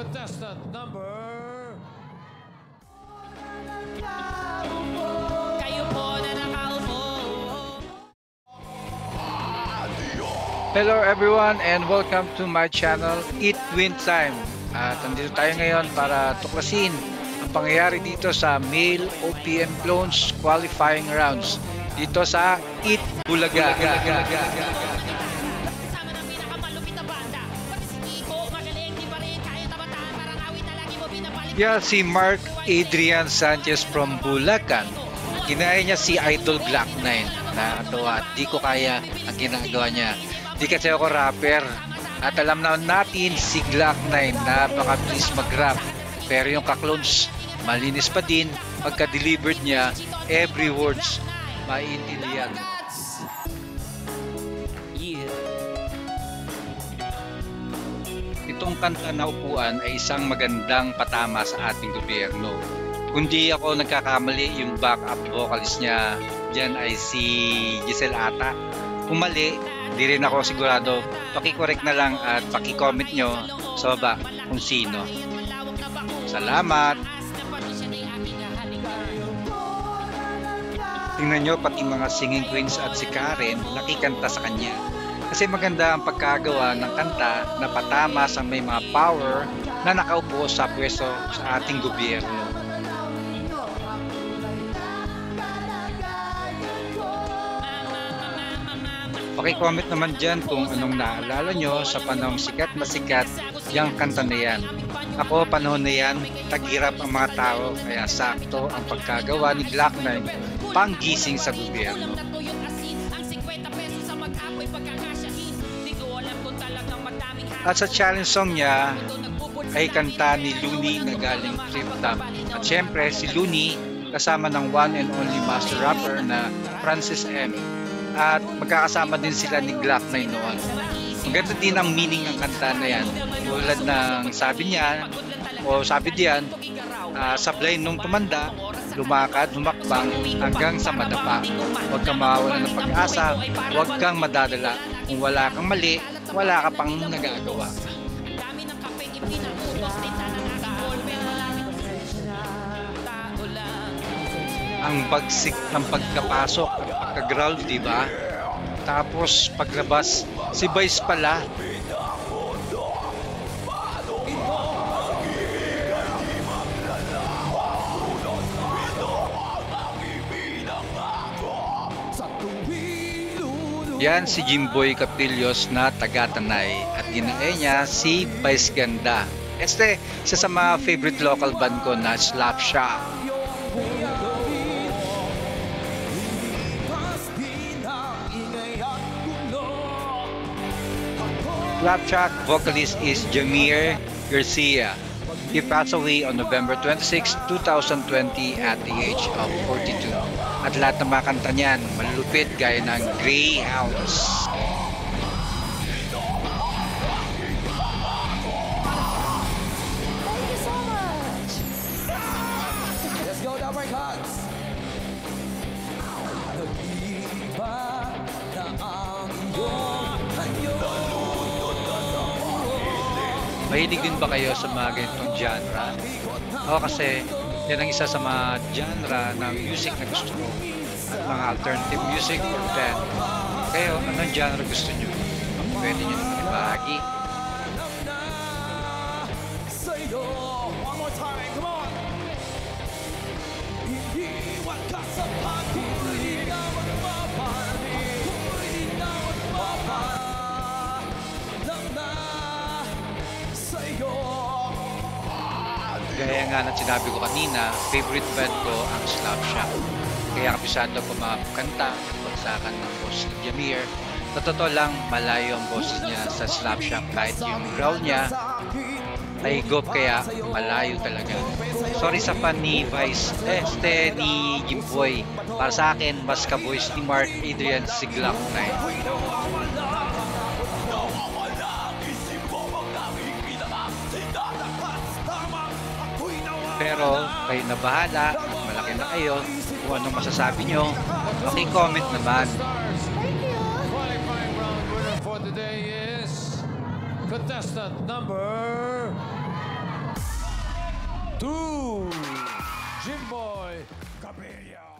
Contestant number... Kayo po na nakaupo. Hello everyone and welcome to my channel Eat Win Time. At nandito tayo ngayon para tuklasin ang pangyayari dito sa male OPM clones qualifying rounds dito sa Eat Bulaga. Kasama ng pinakamalupit na banda. Pati si Kiko, magaling, di ba rin kaya tabataan. Parang awit na lagi mo binabalik. Yeah, si Mark Adrian Sanchez from Bulacan. Ginaya niya si Idol Glock 9. Nakakatawa, di ko kaya ang ginagawa niya. Di kasi ako rapper. At alam na natin si Glock 9 napakabilis mag-rap. Pero yung ka-clones, malinis pa din. Pagka-delivered niya, every words maiintindihan. Itong kanta na upuan ay isang magandang patama sa ating gobyerno. Kundi ako nagkakamali, yung backup vocalist niya dyan ay si Giselle ata. Kung mali, di rin ako sigurado. Paki-correct na lang at paki-comment nyo sa baba kung sino. Salamat! Tingnan nyo, pati mga singing queens at si Karen nakikanta sa kanya. Kasi maganda ang pagkagawa ng kanta na patama sa may mga power na nakaupo sa pwesto sa ating gobyerno. Paki-comment naman dyan kung anong naalala nyo sa panahong sikat na sikat yung kanta na yan. Ako, panahon na yan, tag-hirap ang mga tao, kaya sakto ang pagkagawa ni Glock 9 panggising sa gobyerno. At sa challenge song niya ay kanta ni Looney na galing Trip Top. At syempre si Looney kasama ng one and only master rapper na Francis M. At magkakasama din sila ni Glock 9 noon. Maganda din ang meaning ng kanta na yan. Tulad ng sabi niya, o sabi diyan, sablay nung tumanda, lumakad, humakbang hanggang sa madapa. Huwag kang mawawalan ng pag-asa, huwag kang madadala. Kung wala kang mali, wala ka pang nagagawa. Ang bagsik ng pagkapasok at pagka-growl, di ba? Tapos paglabas, si Vice pala. Yan si Jimboy Caprillos na taga-Tanay at ginaya niya si Vice Ganda. Isa sa mga favorite local band ko na Slapshot. Slapshot vocalist is Jamir Garcia. He passed away on November 26, 2020 at the age of 42. At lahat ng mga kanta niyan, malulupit gaya ng Greyhounds. Thank you so much. Let's go down my cards. Mahilig din ba kayo sa mga ganitong genre? Ako kasi, yan ang isa sa mga genre ng music na gusto ko. At mga alternative music or band. Kayo, anong genre gusto nyo? Pwede nyo naman ibahagi. Gaya nga na sinabi ko kanina, favorite band ko ang Slapshot. Kaya kabisado ko mga kanta at bagsakan ng boss ni Jamir. Sa totoo lang, malayo ang boses niya sa Slapshot kahit yung growl niya ay gop, kaya malayo talaga. Sorry sa fan ni Vice, ni Jimboy. Para sa akin, mas ka-voice ni Mark Adrian si Glock 9. Pero kayo na bahala at malaki na kayo kung anong masasabi nyo. Paki-comment naman. Qualifying round winner for today is contestant number 2, Jimboy Capella.